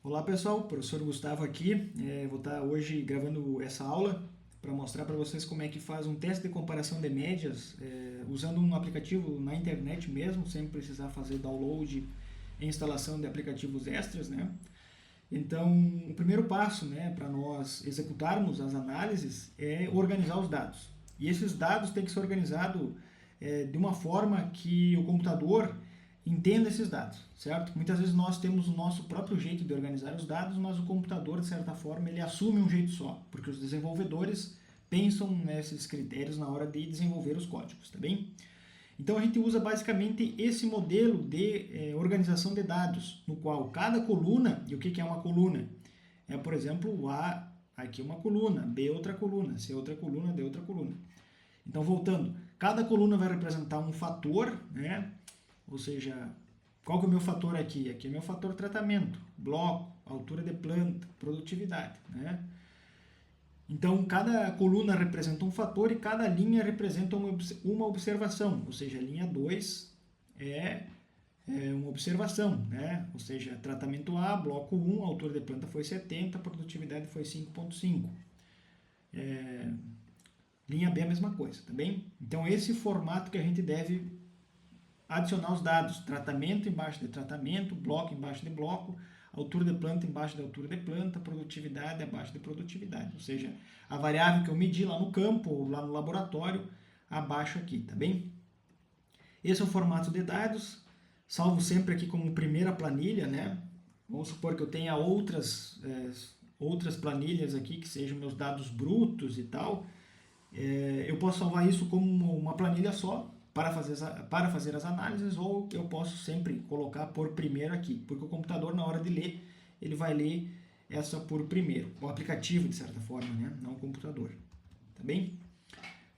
Olá pessoal, professor Gustavo aqui. Vou estar hoje gravando essa aula para mostrar para vocês como é que faz um teste de comparação de médias usando um aplicativo na internet mesmo, sem precisar fazer download e instalação de aplicativos extras, né? Então, o primeiro passo, né, para nós executarmos as análises é organizar os dados. E esses dados têm que ser organizados de uma forma que o computador entenda esses dados, certo? Muitas vezes nós temos o nosso próprio jeito de organizar os dados, mas o computador, de certa forma, ele assume um jeito só, porque os desenvolvedores pensam nesses critérios na hora de desenvolver os códigos, tá bem? Então a gente usa basicamente esse modelo de organização de dados, no qual cada coluna, e o que é uma coluna? É, por exemplo, A, aqui uma coluna, B outra coluna, C outra coluna, D outra coluna. Então, voltando, cada coluna vai representar um fator, né? Ou seja, qual que é o meu fator aqui? Aqui é o meu fator tratamento, bloco, altura de planta, produtividade, né? Então, cada coluna representa um fator e cada linha representa uma observação, ou seja, a linha 2 é uma observação, né? Ou seja, tratamento A, bloco 1, altura de planta foi 70, produtividade foi 5,5. Linha B é a mesma coisa, tá bem? Então, esse formato que a gente deve adicionar os dados, tratamento embaixo de tratamento, bloco embaixo de bloco, altura de planta embaixo de altura de planta, produtividade abaixo de produtividade. Ou seja, a variável que eu medi lá no campo ou lá no laboratório, abaixo aqui, tá bem? Esse é o formato de dados, salvo sempre aqui como primeira planilha, né? Vamos supor que eu tenha outras planilhas aqui que sejam meus dados brutos e tal. Eu posso salvar isso como uma planilha só, para fazer as análises, ou eu posso sempre colocar por primeiro aqui, porque o computador, na hora de ler, ele vai ler essa por primeiro, o aplicativo, de certa forma, né? Não o computador. Tá bem?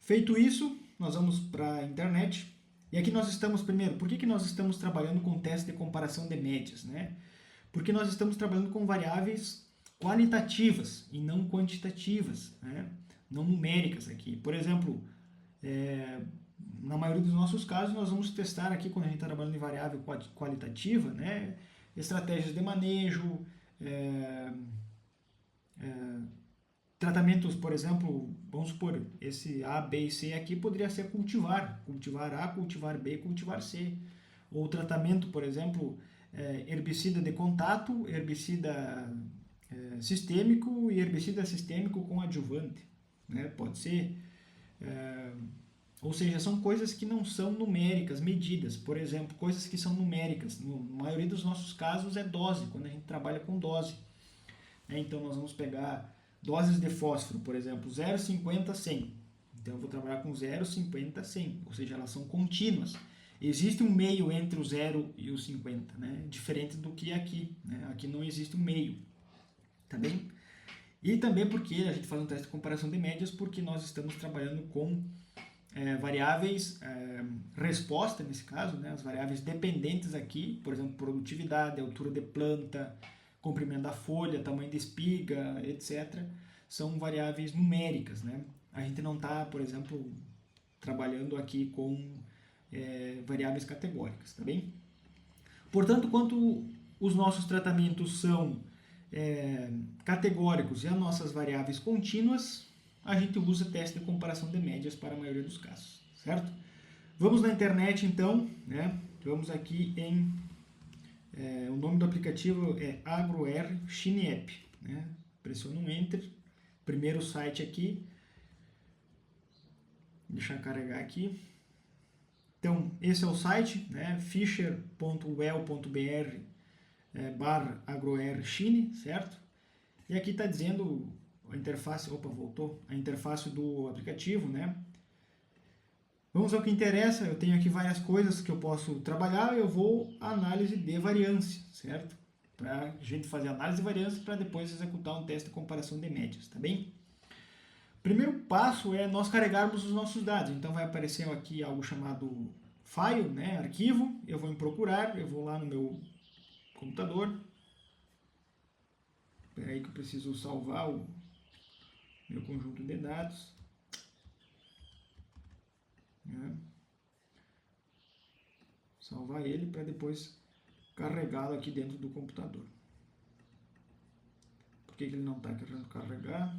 Feito isso, nós vamos para a internet. E aqui nós estamos, primeiro, por que nós estamos trabalhando com teste de comparação de médias, né? Porque nós estamos trabalhando com variáveis qualitativas e não quantitativas, né? Não numéricas aqui. Por exemplo, na maioria dos nossos casos, nós vamos testar aqui, quando a gente está trabalhando em variável qualitativa, né, estratégias de manejo, tratamentos, por exemplo, vamos supor, esse A, B e C aqui poderia ser cultivar A, cultivar B, cultivar C. Ou tratamento, por exemplo, herbicida de contato, herbicida sistêmico e herbicida sistêmico com adjuvante, né? Pode ser. Ou seja, são coisas que não são numéricas, medidas. Por exemplo, coisas que são numéricas. Na maioria dos nossos casos é dose, quando a gente trabalha com dose. Então nós vamos pegar doses de fósforo, por exemplo, 0,50, 100. Então eu vou trabalhar com 0,50, 100. Ou seja, elas são contínuas. Existe um meio entre o 0 e o 50, né? Diferente do que aqui, né? Aqui não existe um meio. Tá bem? E também porque a gente faz um teste de comparação de médias, porque nós estamos trabalhando com variáveis resposta, nesse caso, né, as variáveis dependentes aqui, por exemplo, produtividade, altura de planta, comprimento da folha, tamanho de espiga, etc., são variáveis numéricas. Né? A gente não está, por exemplo, trabalhando aqui com variáveis categóricas, tá bem? Portanto, quanto os nossos tratamentos são categóricos e as nossas variáveis contínuas, a gente usa teste de comparação de médias para a maioria dos casos, certo? Vamos na internet então, né? Vamos aqui em... o nome do aplicativo é AgroR ShineApp, né? Pressiona um Enter, primeiro site aqui, deixa eu carregar aqui. Então, esse é o site, né? fisher.well.br /agroR Shine, certo? E aqui está dizendo a interface, voltou, a interface do aplicativo, né? Vamos ao que interessa, eu tenho aqui várias coisas que eu posso trabalhar, eu vou à análise de variância, certo? Para a gente fazer análise de variância para depois executar um teste de comparação de médias, tá bem? Primeiro passo é nós carregarmos os nossos dados, então vai aparecer aqui algo chamado file, né? Arquivo, eu vou em procurar, eu vou lá no meu computador, espera aí que eu preciso salvar o meu conjunto de dados, né? Salvar ele para depois carregá-lo aqui dentro do computador. Por que ele não está querendo carregar?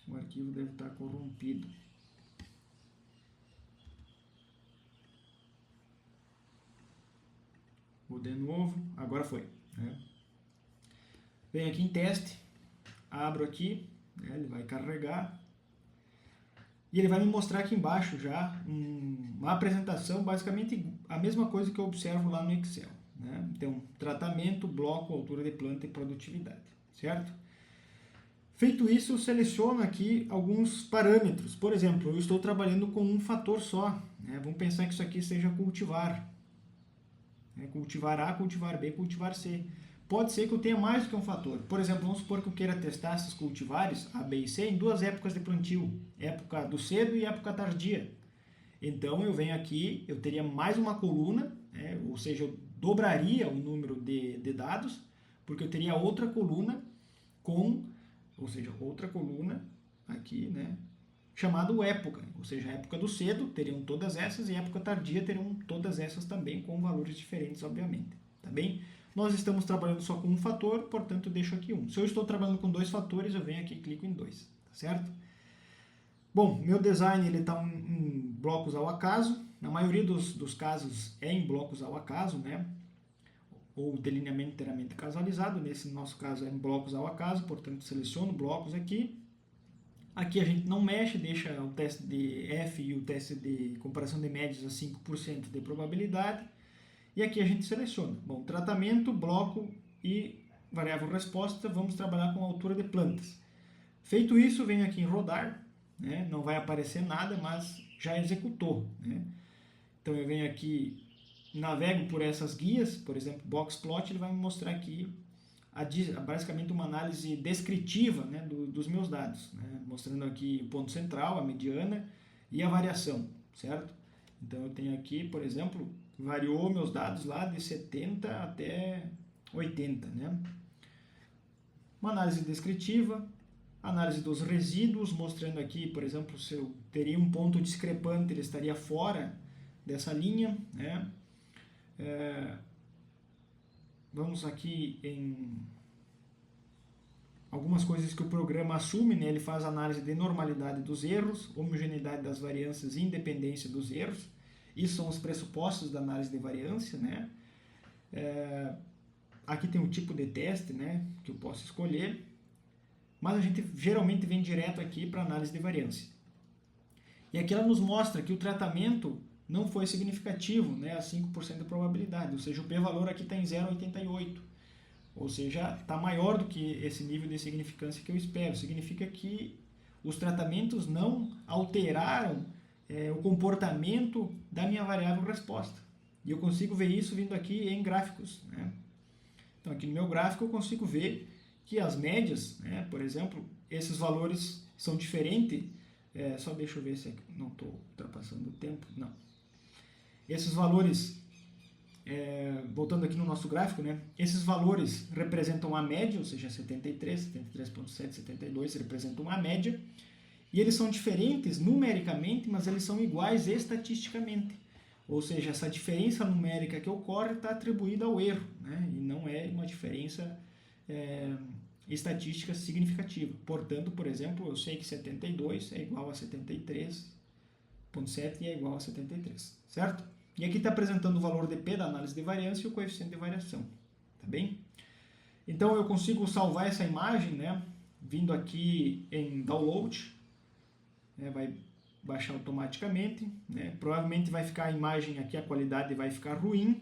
O arquivo deve estar corrompido. Vou de novo, agora foi. Né? Venho aqui em teste, abro aqui, né? Ele vai carregar. E ele vai me mostrar aqui embaixo já uma apresentação, basicamente a mesma coisa que eu observo lá no Excel. Né? Então, tratamento, bloco, altura de planta e produtividade, certo? Feito isso, eu seleciono aqui alguns parâmetros. Por exemplo, eu estou trabalhando com um fator só. Né? Vamos pensar que isso aqui seja cultivar. Né? Cultivar A, cultivar B, cultivar C. Pode ser que eu tenha mais do que um fator. Por exemplo, vamos supor que eu queira testar esses cultivares, A, B e C, em duas épocas de plantio. Época do cedo e época tardia. Então, eu venho aqui, eu teria mais uma coluna, né? Ou seja, eu dobraria o número de dados, porque eu teria outra coluna outra coluna aqui, né? Chamado época. Ou seja, a época do cedo teriam todas essas e a época tardia teriam todas essas também, com valores diferentes, obviamente. Tá bem? Nós estamos trabalhando só com um fator, portanto eu deixo aqui um. Se eu estou trabalhando com dois fatores, eu venho aqui e clico em 2, tá certo? Bom, meu design está em blocos ao acaso, na maioria dos casos é em blocos ao acaso, né? Ou delineamento inteiramente casalizado, nesse nosso caso é em blocos ao acaso, portanto seleciono blocos aqui. Aqui a gente não mexe, deixa o teste de F e o teste de comparação de médias a 5% de probabilidade. E aqui a gente seleciona. Bom, tratamento, bloco e variável resposta, vamos trabalhar com a altura de plantas. Feito isso, venho aqui em rodar, né? Não vai aparecer nada, mas já executou. Né? Então eu venho aqui, navego por essas guias, por exemplo, Boxplot, ele vai me mostrar aqui basicamente uma análise descritiva, né, dos meus dados, né? Mostrando aqui o ponto central, a mediana e a variação, certo? Então eu tenho aqui, por exemplo, variou meus dados lá de 70 até 80, né? Uma análise descritiva, análise dos resíduos, mostrando aqui, por exemplo, se eu teria um ponto discrepante, ele estaria fora dessa linha, né? Vamos aqui em algumas coisas que o programa assume, né? Ele faz análise de normalidade dos erros, homogeneidade das variâncias e independência dos erros. Isso são os pressupostos da análise de variância, né? Aqui tem um tipo de teste, né, que eu posso escolher, mas a gente geralmente vem direto aqui para análise de variância. E aqui ela nos mostra que o tratamento não foi significativo, né, a 5% de probabilidade, ou seja, o p-valor aqui está em 0,88, ou seja, está maior do que esse nível de significância que eu espero. Significa que os tratamentos não alteraram o comportamento da minha variável resposta. E eu consigo ver isso vindo aqui em gráficos, né? Então, aqui no meu gráfico eu consigo ver que as médias, né, por exemplo, esses valores são diferentes. Só deixa eu ver se não estou ultrapassando o tempo. Não. Esses valores, voltando aqui no nosso gráfico, né, esses valores representam a média, ou seja, 73, 73,7, 72 representam a média. E eles são diferentes numericamente, mas eles são iguais estatisticamente. Ou seja, essa diferença numérica que ocorre está atribuída ao erro, né? E não é uma diferença estatística significativa. Portanto, por exemplo, eu sei que 72 é igual a 73,7 e é igual a 73, certo? E aqui está apresentando o valor de P da análise de variância e o coeficiente de variação, tá bem? Então eu consigo salvar essa imagem, né? Vindo aqui em Download, vai baixar automaticamente, né? Provavelmente vai ficar a imagem aqui, a qualidade vai ficar ruim,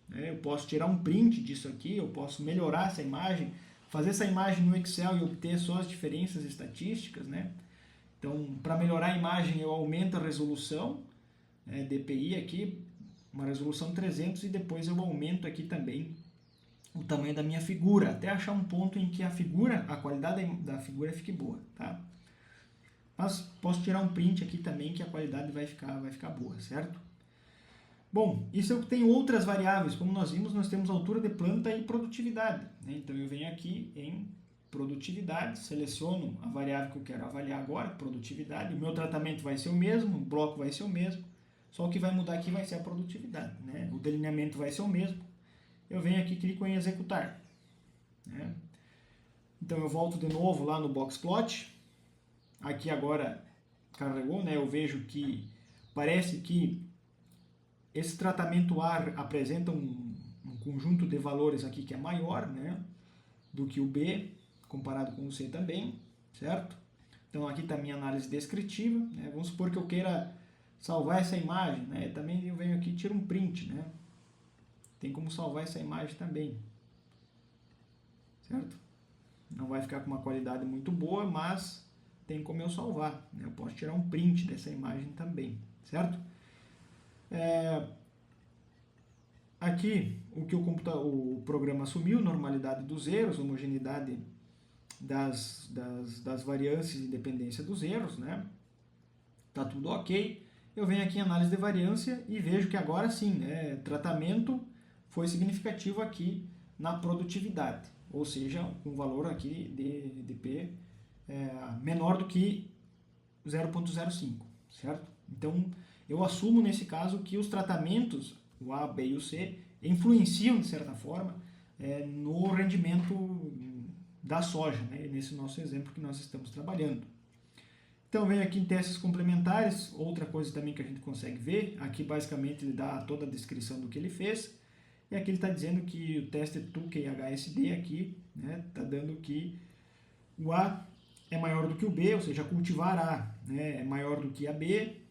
né? Eu posso tirar um print disso aqui, eu posso melhorar essa imagem, fazer essa imagem no Excel e obter só as diferenças estatísticas, né? Então, para melhorar a imagem, eu aumento a resolução, DPI aqui, uma resolução 300, e depois eu aumento aqui também o tamanho da minha figura, até achar um ponto em que a qualidade da figura fique boa, tá? Mas posso tirar um print aqui também que a qualidade vai ficar boa, certo? Bom, isso eu tenho outras variáveis, como nós vimos, nós temos altura de planta e produtividade, né? Então eu venho aqui em produtividade, seleciono a variável que eu quero avaliar agora, produtividade, o meu tratamento vai ser o mesmo, o bloco vai ser o mesmo, só o que vai mudar aqui vai ser a produtividade, né? O delineamento vai ser o mesmo. Eu venho aqui e clico em executar, né? Então eu volto de novo lá no Boxplot. Aqui agora carregou, né? Eu vejo que parece que esse tratamento A apresenta um conjunto de valores aqui que é maior, né, do que o B, comparado com o C também, certo? Então aqui está a minha análise descritiva, né? Vamos supor que eu queira salvar essa imagem, né? Também eu venho aqui e tiro um print, né? Tem como salvar essa imagem também, certo? Não vai ficar com uma qualidade muito boa, mas tem como eu salvar, né? Eu posso tirar um print dessa imagem também, certo? Aqui o que o programa assumiu: normalidade dos erros, homogeneidade das variâncias e dependência dos erros, né? Tá tudo ok. Eu venho aqui em análise de variância e vejo que agora sim, né, tratamento foi significativo aqui na produtividade, ou seja, um valor aqui de P menor do que 0,05, certo? Então, eu assumo nesse caso que os tratamentos, o A, B e o C, influenciam de certa forma no rendimento da soja, né? Nesse nosso exemplo que nós estamos trabalhando. Então, venho aqui em testes complementares, outra coisa também que a gente consegue ver, aqui basicamente ele dá toda a descrição do que ele fez, e aqui ele está dizendo que o teste TUC-HSD aqui está dando que o A é maior do que o B, ou seja, cultivar A, né, é maior do que a B,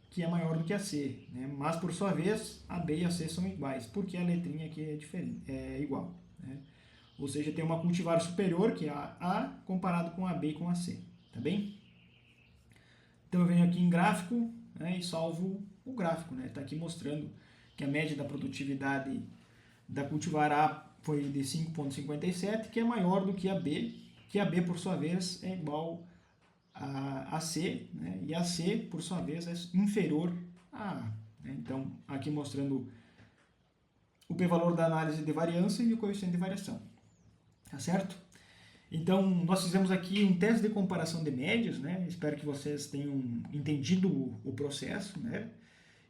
que é maior do que a C, né? Mas por sua vez a B e a C são iguais, porque a letrinha aqui é diferente, é igual, né? Ou seja, tem uma cultivar superior, que é a A, comparado com a B e com a C, tá bem? Então eu venho aqui em gráfico, né, e salvo o gráfico, né? Está aqui mostrando que a média da produtividade da cultivar A foi de 5,57, que é maior do que a B, que a B por sua vez é igual a C, né? E a C por sua vez é inferior a A, né? Então aqui mostrando o p-valor da análise de variância e o coeficiente de variação, tá certo? Então, nós fizemos aqui um teste de comparação de médias, né? Espero que vocês tenham entendido o processo, né?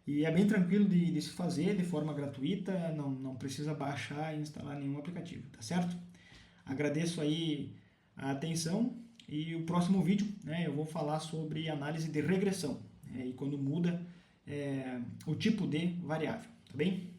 E é bem tranquilo de se fazer de forma gratuita, não precisa baixar e instalar nenhum aplicativo, tá certo? Agradeço aí a atenção e o próximo vídeo, né, eu vou falar sobre análise de regressão, e quando muda o tipo de variável, tá bem?